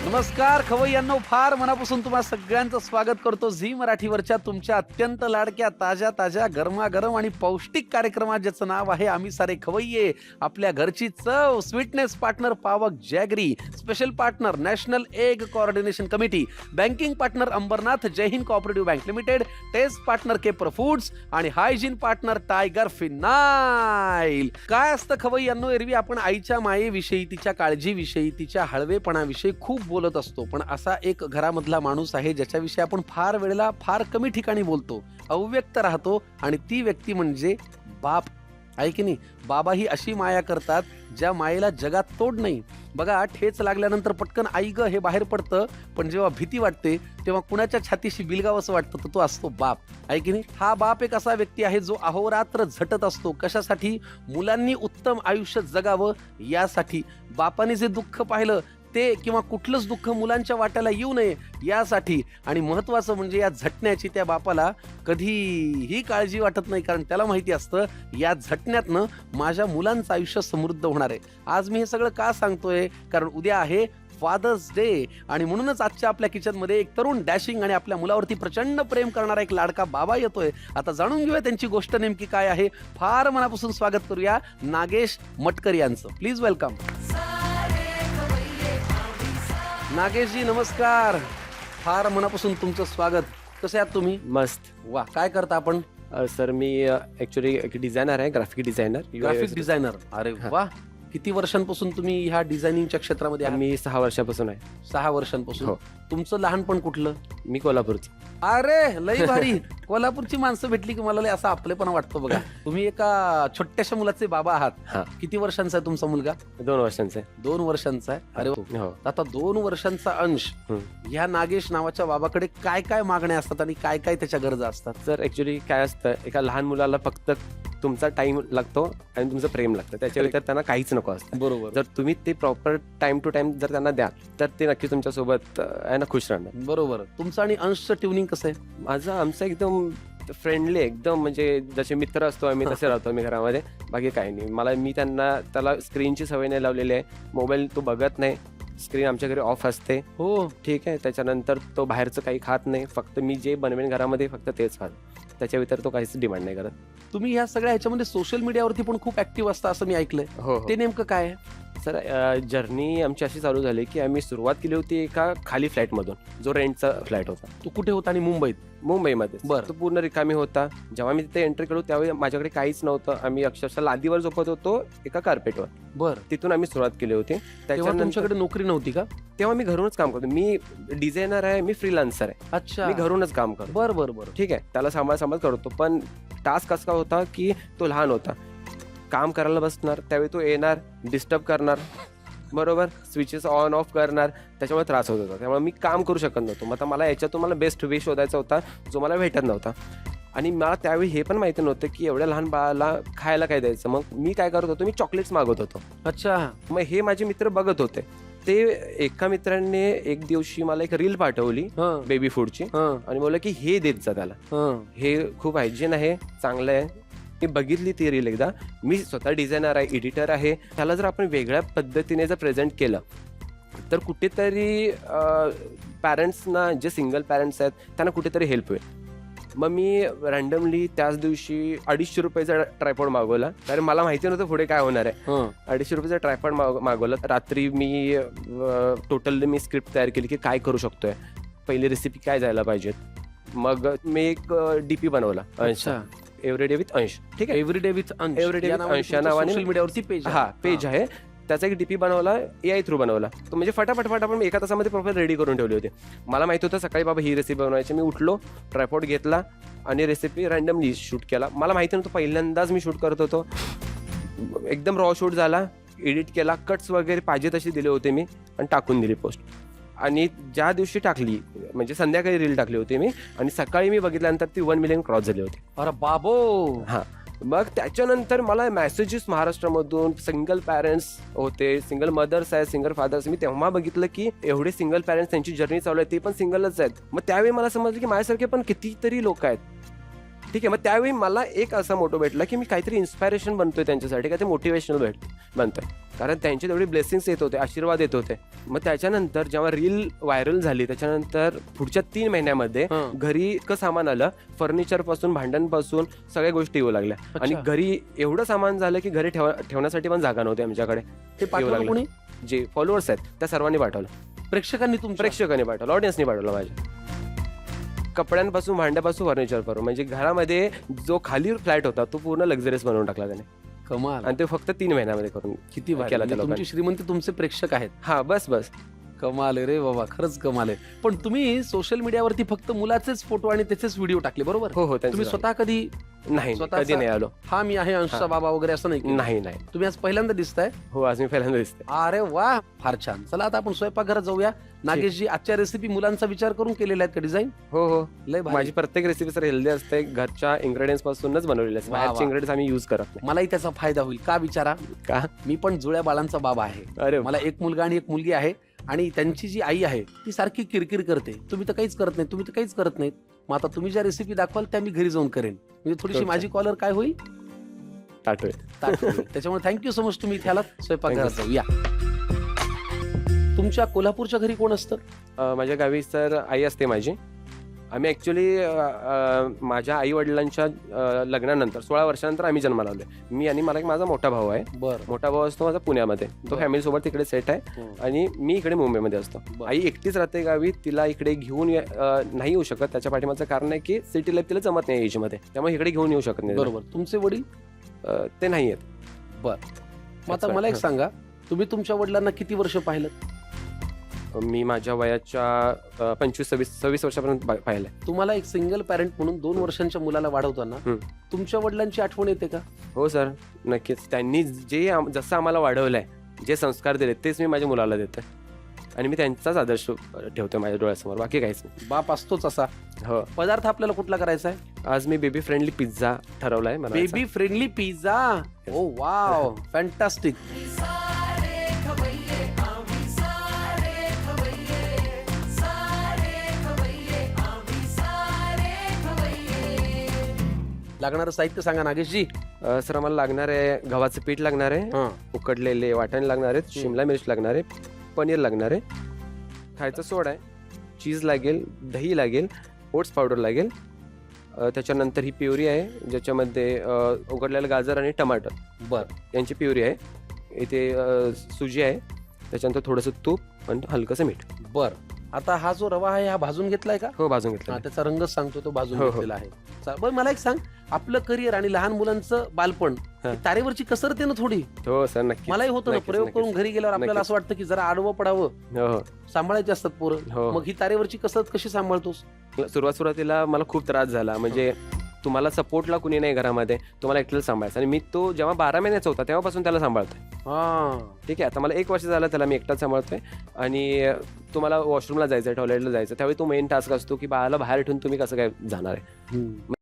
नमस्कार खवय्यांनो, फार मनापासून तुम्हा सगळ्यांचं स्वागत करतो झी मराठीवरच्या तुमच्या अत्यंत लाडक्या ताज्या ताज्या गरमागरम आणि पौष्टिक कार्यक्रमात, ज्याचं नाव आहे आम्ही सारे खवय्ये. आपल्या घरची चव, sweetness partner Pavak jaggery, special partner national egg coordination committee, banking partner Ambernath Jai Hind cooperative bank limited, taste partner केपर फूड्स आणि हायजीन पार्टनर टायगर फिनाईल. काय असतं खवय्यांनो, एरवी आपण आईच्या मायेविषयी, तिच्या काळजीविषयी, तिच्या हळवेपणाविषयी खूप बोलत असतो, पण असा एक घरामधला माणूस आहे ज्याच्याविषयी आपण फार वेळेला फार कमी ठिकाणी बोलतो, अव्यक्त राहतो, आणि ती व्यक्ती म्हणजे बाप. आहे की नाही? बाबा ही अशी माया करतात ज्या मायेला जगात तोड नाही. बघा, ठेच लागल्यानंतर पटकन आई ग हे बाहेर पडतं, पण जेव्हा भीती वाटते तेव्हा कुणाच्या छातीशी बिलगाव असं वाटतं, तर तो असतो बाप. आहे की नाही? हा बाप एक असा व्यक्ती आहे जो अहोरात्र झटत असतो. कशासाठी? मुलांनी उत्तम आयुष्य जगावं यासाठी. बापाने जे दुःख पाहिलं ते, किंवा कुठलंच दुःख मुलांच्या वाट्याला येऊ नये यासाठी. आणि महत्वाचं म्हणजे या झटण्याची त्या बापाला कधीही काळजी वाटत नाही, कारण त्याला माहिती असतं या झटण्यातनं माझ्या मुलांचं आयुष्य समृद्ध होणार आहे. आज मी हे सगळं का सांगतोय? कारण उद्या आहे फादर्स डे, आणि म्हणूनच आजच्या आपल्या किचनमध्ये एक तरुण डॅशिंग आणि आपल्या मुलावरती प्रचंड प्रेम करणारा एक लाडका बाबा येतोय. आता जाणून घेऊया त्यांची गोष्ट नेमकी काय आहे. फार मनापासून स्वागत करूया नागेश मटकर यांचं. Please welcome. नागेशजी नमस्कार, फार मनापासून तुमचं स्वागत. कसे आहात तुम्ही? मस्त. वा, काय करता आपण? सर मी ॲक्च्युली एक डिझायनर आहे, ग्राफिक डिझायनर. Graphic designer. अरे वा, किती वर्षांपासून तुम्ही ह्या डिझायनिंगच्या क्षेत्रामध्ये आहात? मी 6 वर्षापासून आहे. 6 वर्षांपासून. हो. तुमचं लहानपण कुठलं? मी कोल्हापूरचं. अरे लई भारी. कोल्हापूरची माणसं भेटली की मला लई असा आपलेपणा वाटतो. बघा, तुम्ही एका छोट्याशा मुलाचे बाबा आहात. हा. किती वर्षांचा आहे तुमचा मुलगा? 2 वर्षांचा आहे. 2 वर्षांचा आहे. अरे वा. हो. आता 2 वर्षांचा अंश ह्या नागेश नावाच्या बाबाकडे काय काय मागण्या असतात आणि काय काय त्याच्या गरजा असतात? सर ॲक्च्युली काय असतं, एका लहान मुलाला फक्त तुमचा टाइम लागतो आणि तुमचं प्रेम लागतं, त्याच्या व्यतिरिक्त त्यांना काहीच नको असतं. बरोबर. जर तुम्ही ते प्रॉपर टाइम टू टाइम जर त्यांना द्याल तर ते नक्की तुमच्यासोबत आहे ना खुश राहणार. बरोबर. तुमचं आणि अंशचं ट्युनिंग कसं आहे? आमचं एकदम फ्रेंडली, एकदम म्हणजे जसे मित्र असतो आम्ही तसे राहतो आम्ही घरामध्ये. बाकी काही नाही. मी त्याला स्क्रीनची सवय नाही लावलेली आहे. मोबाईल तो बघत नाही, स्क्रीन आमच्या घरी ऑफ असते. हो, ठीक आहे. त्याच्यानंतर तो बाहेरचं काही खात नाही, फक्त मी जे बनवेन घरामध्ये फक्त तेच खात. त्याच्या व्यतिरिक्त तो काहीच डिमांड नाही करत. तुम्ही ह्या सगळ्या ह्याच्यामध्ये सोशल मीडियावरती पण खूप ऍक्टिव्ह असता असं मी ऐकलंय. हो. ते नेमकं काय आहे? सर जर्नी आमची अशी चालू झाली की आम्ही सुरुवात केली होती एका खाली फ्लॅटमधून, जो रेंटचा फ्लॅट होता. तू कुठे होता? आणि मुंबईत? मुंबईमध्ये. बरं. तो पूर्ण रिकामी होता. जेव्हा मी तिथे एंट्री केलो त्यावेळी माझ्याकडे काहीच नव्हतं. आम्ही अक्षरशः लादीवर झोपत होतो एका कार्पेटवर. बरं. तिथून आम्ही सुरुवात केली होती. तेव्हा तुमच्याकडे नोकरी नव्हती का? तेव्हा मी घरूनच काम करतो. मी डिझायनर आहे, मी फ्रीलान्सर आहे. अच्छा. मी घरूनच काम करतो. बरं बरं बरं. ठीक आहे. त्याला सांभाळ करतो. पण टास्क असा होता की तो लहान होता, काम करायला बसणार त्यावेळी तो येणार, डिस्टर्ब करणार, बरोबर, स्विचेस ऑन ऑफ करणार, त्याच्यामुळे त्रास होत होता. त्यामुळे मी काम करू शकत नव्हतो. मग आता मला याच्यातून मला बेस्ट वे शोधायचा होता जो मला भेटत नव्हता. आणि मला त्यावेळी हे पण माहिती नव्हतं की एवढ्या लहान बाळाला खायला काय द्यायचं. मग मी काय करत होतो, मी चॉकलेट्स मागवत होतो. अच्छा. मग हे माझे मित्र बघत होते. ते एका मित्राने एक दिवशी मला एक रील पाठवली बेबी फूडची, आणि बोलला की हे देत जा त्याला, हे खूप हायजीन आहे, चांगलं आहे. मी बघितली ती रील एकदा. मी स्वतः डिझायनर आहे, एडिटर आहे. त्याला जर आपण वेगळ्या पद्धतीने जर प्रेझेंट केलं तर कुठेतरी पॅरेंट्सना, जे सिंगल पॅरेंट्स आहेत त्यांना कुठेतरी हेल्प होईल. मग मी रँडमली त्याच दिवशी 250 रुपयाचा ट्रायपॉड मागवला, कारण मला माहिती नव्हतं पुढे काय होणार आहे. 250 रुपयाचा ट्रायपॉड मागवला. रात्री मी टोटल मी स्क्रिप्ट तयार केली की काय करू शकतोय, पहिली रेसिपी काय जायला पाहिजेत. मग मी एक डीपी बनवला, एव्हरीडे विथ अंश. ठीक आहे. एव्हरीडे विथ अंश. एव्हरीडे विथ अंश या नावाने सोशल मीडियावरती पेज. पेज आहे. त्याचा एक डीपी बनवला, AI थ्रू बनवला. तो म्हणजे फटाफट आपण एका तासामध्ये प्रोफाईल रेडी करून ठेवली होती. मला माहिती होतं सकाळी बाबा ही रेसिपी बनवायची. मी उठलो, ट्रायपॉड घेतला आणि रेसिपी रँडमली शूट केला. मला माहिती नव्हतं, पहिल्यांदाच मी शूट करत होतो. एकदम रॉ शूट झाला, एडिट केला, कट्स वगैरे पाहिजे तशी दिले होते मी, आणि टाकून दिली पोस्ट. आणि ज्या दिवशी टाकली, म्हणजे संध्याकाळी रील टाकली होती मी, आणि सकाळी मी बघितल्यानंतर ती 1 मिलियन क्रॉस झाली होती. अरे बाबो. हां. मग त्याच्यानंतर मला मेसेजेस महाराष्ट्रामधून सिंगल पॅरेंट्स होते, सिंगल मदर्स आहेत, सिंगल फादर्स. मी तेव्हा बघितलं की एवढे सिंगल पॅरेंट्स, त्यांची जर्नी चालू आहे, ते पण सिंगलच आहेत. मग त्यावेळी मला समजलं की माझ्यासारखे पण कितीतरी लोक आहेत. ठीक आहे. मग त्यावेळी मला एक असा मोटो भेटला की मी काहीतरी इन्स्पायरेशन बनतोय त्यांच्यासाठी, काहीतरी मोटिवेशनल बनतोय. कारण त्यांचे तेवढे ब्लेसिंग्स येत होते, आशीर्वाद येत होते. मग त्याच्यानंतर जेव्हा रील व्हायरल झाली त्याच्यानंतर पुढच्या 3 महिन्यामध्ये घरी इतकं सामान आलं, फर्निचर पासून भांड्यांपासून सगळ्या गोष्टी येऊ लागल्या. आणि घरी एवढं सामान झालं की घरी ठेवण्यासाठी पण जागा नव्हती आमच्याकडे. ते पाठवलं कोणी? जे फॉलोअर्स आहेत त्या सर्वांनी पाठवलं. प्रेक्षकांनी पाठवलं, ऑडियन्सनी पाठवलं. माझ्या कपड्यांपासून भांड्यापासून फर्निचरपासून, म्हणजे घरामध्ये जो खाली फ्लॅट होता तो पूर्ण लक्झरियस बनवून टाकला त्याने. कमाल. आणि ते फक्त 3 महिन्यामध्ये करून किती केला. तुमची श्रीमंती तुमचे प्रेक्षक आहेत. हा, बस कमाल आहे रे बाबा, खरंच कमाल आहे. पण तुम्ही सोशल मीडियावरती फक्त मुलाचेच फोटो आणि त्याचेच व्हिडिओ टाकले, बरोबर? हो. तुम्ही स्वतः कधी नाही, कधी नाही आलो. हा मी आहे अंशचा बाबा वगैरे असं नाही? नाही. तुम्ही आज पहिल्यांदा दिसताय? हो, आज मी पहिल्यांदा दिसते. अरे वा, फार छान. चला आता आपण स्वयंपाकघरात जाऊया. नागेशजी, आजच्या रेसिपी मुलांचा विचार करून केलेल्या आहेत का डिझाईन? हो. लय भारी. माझी प्रत्येक रेसिपी सर हेल्दी असते, घरच्या इन्ग्रेडियंट्स पासूनच बनवलेली असते. बाहेरचे इन्ग्रेडियंट्स आम्ही युज करत नाही. मलाही त्याचा फायदा होईल का विचारा. का? मी पण जुळ्या बाळांचा बाबा आहे. अरे, मला एक मुलगा आणि एक मुलगी आहे. आणि त्यांची जी आई आहे ती सारखी किरकिर करते, तुम्ही तर काहीच करत नाहीत. मग आता तुम्ही ज्या रेसिपी दाखवाल त्या मी घरी जाऊन करेन. म्हणजे थोडीशी माझी कॉलर काय होईल, ताट होईल. त्याच्यामुळे थँक्यू सो मच. तुम्ही इथे आलात. स्वयंपाकघरात जाऊया. तुमच्या कोल्हापूरच्या घरी कोण असतं? माझ्या गावी सर आई असते माझी. आम्ही ऍक्च्युली माझ्या आई वडिलांच्या लग्नानंतर 16 वर्षानंतर आम्ही जन्माला आलोय. मी आणि मला एक माझा मोठा भाऊ आहे. मोठा भाऊ असतो माझा पुण्यामध्ये, तो फॅमिली सोबत तिकडे सेट आहे. आणि मी इकडे मुंबईमध्ये असतो. आई एकटीच राहते गावी. तिला इकडे घेऊन नाही येऊ शकत. त्याच्या पाठीमागचं कारण आहे की सिटी लाईफ तिला जमत नाही एज मध्ये, त्यामुळे इकडे घेऊन येऊ शकत नाही. बरोबर. तुमचे वडील? ते नाही आहेत. मग आता मला एक सांगा, तुम्ही तुमच्या वडिलांना किती वर्ष पाहिलं? मी माझ्या वयाच्या 25-26 वर्षापर्यंत पाहिलंय. तुम्हाला एक सिंगल पॅरेंट म्हणून 2 वर्षांच्या मुलाला वाढवताना तुमच्या वडिलांची आठवण येते का? हो सर, नक्कीच. त्यांनी जसं आम्हाला वाढवलंय, जे संस्कार दिले तेच मी माझ्या मुलाला देतोय. आणि मी त्यांचाच आदर्श ठेवतो माझ्या डोळ्यासमोर, बाकी काहीच नाही. बाप असतोच असा. हो. पदार्थ आपल्याला कुठला करायचा आहे? आज मी बेबी फ्रेंडली पिझ्झा ठरवलाय. Baby friendly pizza. Oh wow, fantastic. लागणारं साहित्य सांगा नागेशजी. सर, आम्हाला लागणार आहे गव्हाचं पीठ लागणार आहे, उकडलेले वाटाणे लागणार आहेत, शिमला मिर्च लागणार आहे, पनीर लागणार आहे, खायचा सोडा आहे, चीज लागेल, दही लागेल, ओट्स पावडर लागेल. त्याच्यानंतर ही प्युरी आहे ज्याच्यामध्ये उकडलेलं गाजर आणि टमाटर यांची प्युरी आहे. इथे सुजी आहे, त्याच्यानंतर थोडंसं तूप आणि हलकंसं मीठ. आता हा जो रवा आहे हा भाजून घेतलाय का? हो, भाजून घेतला. त्याचा रंगच सांगतो तो भाजून घेतलेला आहे. बरं, मला एक सांग, आपलं करिअर आणि लहान मुलांचं बालपण तारेवरची कसरत आहे ना थोडी? हो सर, नक्की. मलाही होतं ना, प्रयोग करून घरी गेल्यावर आपल्याला असं वाटतं की जरा आडवं पडावं, सांभाळायचे असतात पोरं. मग ही तारेवरची कसरत कशी सांभाळतोस? सुरुवातीला मला खूप त्रास झाला. म्हणजे तुम्हाला सपोर्टला कुणी नाही घरामध्ये, तुम्हाला एकट्याला सांभाळायचं. आणि मी तो जेव्हा 12 महिन्याचा होता तेव्हापासून त्याला सांभाळतोय. ठीक आहे, आता मला 1 वर्ष झालं त्याला मी एकटाच सांभाळतोय. आणि तुम्हाला वॉशरूमला जायचं, टॉयलेटला जायचं, त्यावेळी तो मेन टास्क असतो की बाळाला बाहेर ठेवून तुम्ही कसं काय जाणार आहे.